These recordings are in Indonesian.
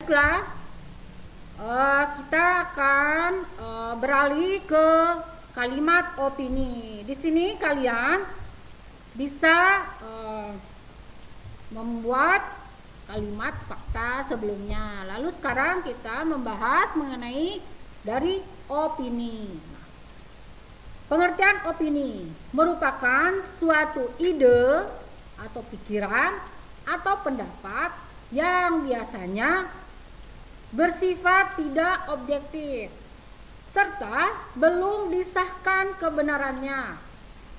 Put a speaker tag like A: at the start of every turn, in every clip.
A: Baiklah, kita akan beralih ke kalimat opini. Di sini kalian bisa membuat kalimat fakta sebelumnya. Lalu sekarang kita membahas mengenai dari opini. Pengertian opini merupakan suatu ide atau pikiran atau pendapat yang biasanya bersifat tidak objektif serta belum disahkan kebenarannya,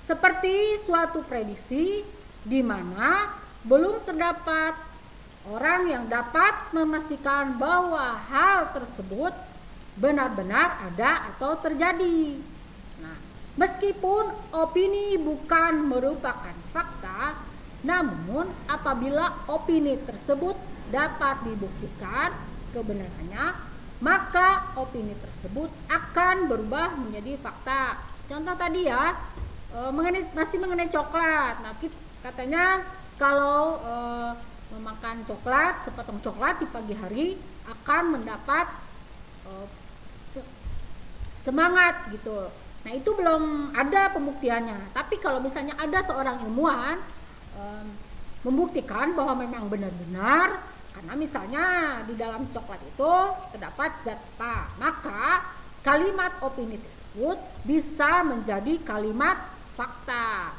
A: seperti suatu prediksi di mana belum terdapat orang yang dapat memastikan bahwa hal tersebut benar-benar ada atau terjadi. Nah, meskipun opini bukan merupakan fakta, namun apabila opini tersebut dapat dibuktikan kebenarannya, maka opini tersebut akan berubah menjadi fakta. Contoh tadi ya, masih mengenai coklat. Nah, katanya kalau memakan coklat, sepotong coklat di pagi hari akan mendapat semangat gitu. Nah, itu belum ada pembuktiannya. Tapi kalau misalnya ada seorang ilmuwan membuktikan bahwa memang benar-benar, karena misalnya di dalam coklat itu terdapat zat apa, maka kalimat opini tersebut bisa menjadi kalimat fakta.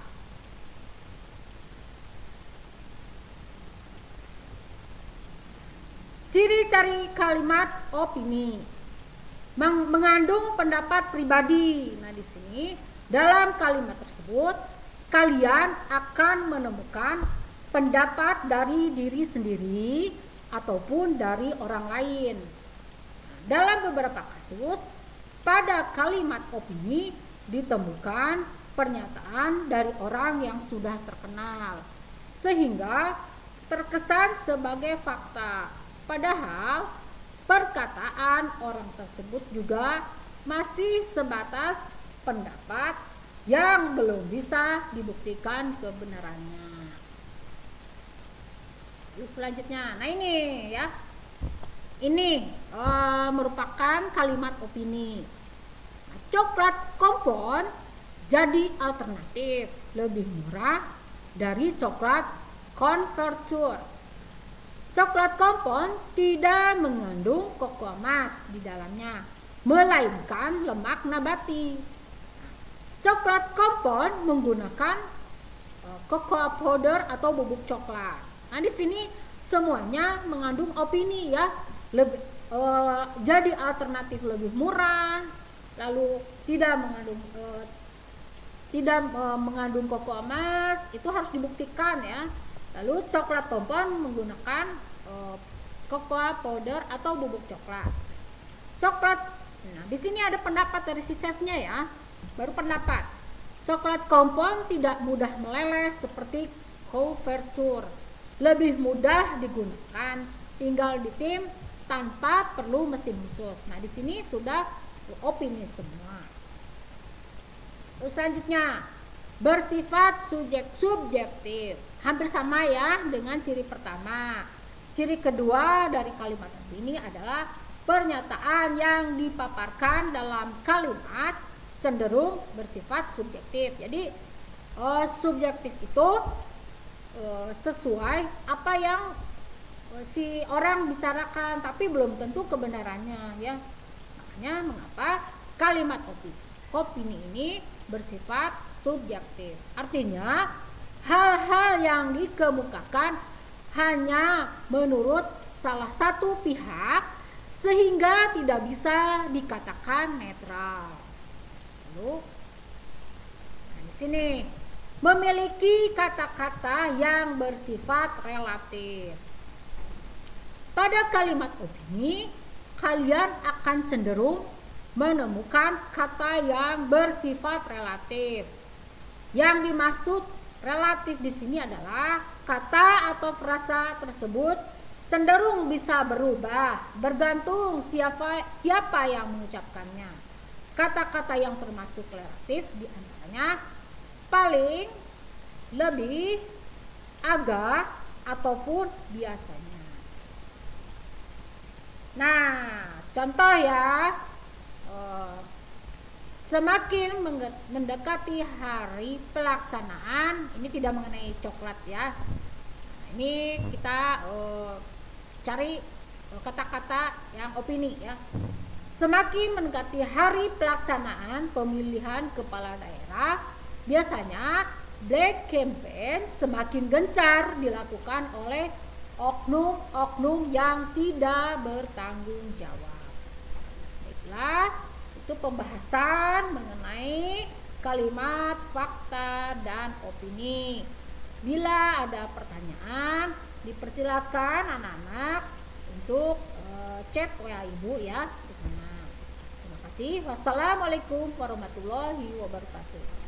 A: Ciri-ciri kalimat opini: mengandung pendapat pribadi. Nah, di sini dalam kalimat tersebut kalian akan menemukan pendapat dari diri sendiri ataupun dari orang lain. Dalam beberapa kasus, pada kalimat opini ditemukan pernyataan dari orang yang sudah terkenal, sehingga terkesan sebagai fakta. Padahal perkataan orang tersebut juga masih sebatas pendapat yang belum bisa dibuktikan kebenarannya. Lalu selanjutnya, nah ini ya, ini merupakan kalimat opini. Nah, coklat kompon jadi alternatif lebih murah dari coklat konvertur. Coklat kompon tidak mengandung koko emas di dalamnya, melainkan lemak nabati. Coklat kompon menggunakan cocoa powder atau bubuk coklat. Nah, di sini semuanya mengandung opini ya, jadi alternatif lebih murah, lalu tidak mengandung koko emas, itu harus dibuktikan ya. Lalu coklat kompon menggunakan cocoa powder atau bubuk coklat. Nah, di sini ada pendapat dari si chefnya ya. Baru pendapat, coklat kompon tidak mudah meleleh seperti couverture, lebih mudah digunakan, tinggal ditim tanpa perlu mesin khusus. Nah, di sini sudah opini semua. Terus selanjutnya, bersifat subjektif, hampir sama ya dengan ciri pertama. Ciri kedua dari kalimat opini adalah pernyataan yang dipaparkan dalam kalimat cenderung bersifat subjektif. Jadi subjektif itu sesuai apa yang si orang bicarakan, tapi belum tentu kebenarannya ya. Makanya mengapa kalimat opini ini bersifat subjektif. Artinya hal-hal yang dikemukakan hanya menurut salah satu pihak sehingga tidak bisa dikatakan netral. Nah, di sini memiliki kata-kata yang bersifat relatif. Pada kalimat opini, kalian akan cenderung menemukan kata yang bersifat relatif. Yang dimaksud relatif di sini adalah kata atau frasa tersebut cenderung bisa berubah bergantung siapa yang mengucapkannya. Kata-kata yang termasuk relatif diantaranya paling, lebih, agak, ataupun biasanya. Nah, contoh ya, semakin mendekati hari pelaksanaan, ini tidak mengenai coklat ya. Nah, ini kita cari kata-kata yang opini ya. Semakin mendekati hari pelaksanaan pemilihan kepala daerah, biasanya black campaign semakin gencar dilakukan oleh oknum-oknum yang tidak bertanggung jawab. Baiklah, itu pembahasan mengenai kalimat fakta dan opini. Bila ada pertanyaan, dipersilakan anak-anak untuk chat WA Ibu ya. Terima kasih. Wassalamualaikum warahmatullahi wabarakatuh.